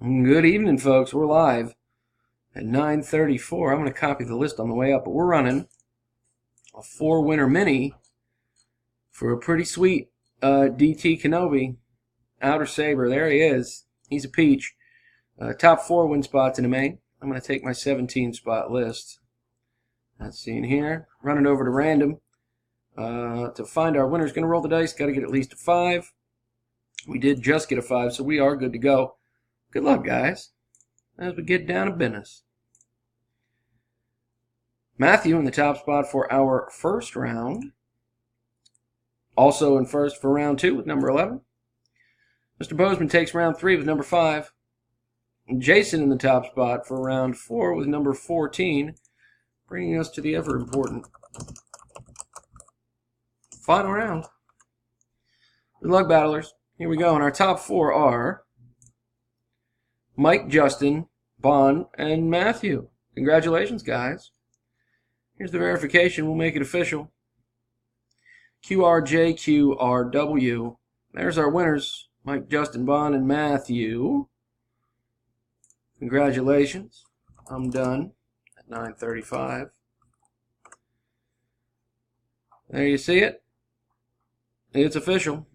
Good evening, folks. We're live at 9:34. I'm going to copy the list on the way up, but we're running a 4-winner mini for a pretty sweet DT Kenobi. Outer Saber, there he is. He's a peach. Top 4 win spots in the main. I'm going to take my 17-spot list. That's seen here. Running over to random. To find our winners, going to roll the dice. Got to get at least a 5. We did just get a 5, so we are good to go. Good luck, guys, as we get down to business. Matthew in the top spot for our first round. Also in first for round 2 with number 11. Mr. Bozeman takes round 3 with number 5. Jason in the top spot for round 4 with number 14, bringing us to the ever-important final round. Good luck, battlers. Here we go, and our top 4 are Mike, Justin, Bon, and Matthew. Congratulations, guys. Here's the verification. We'll make it official. QRJQRW. There's our winners. Mike, Justin, Bon, and Matthew. Congratulations. I'm done at 9:35. There you see it. It's official.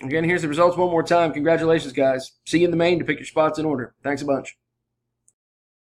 Again, here's the results one more time. Congratulations, guys. See you in the main to pick your spots in order. Thanks a bunch.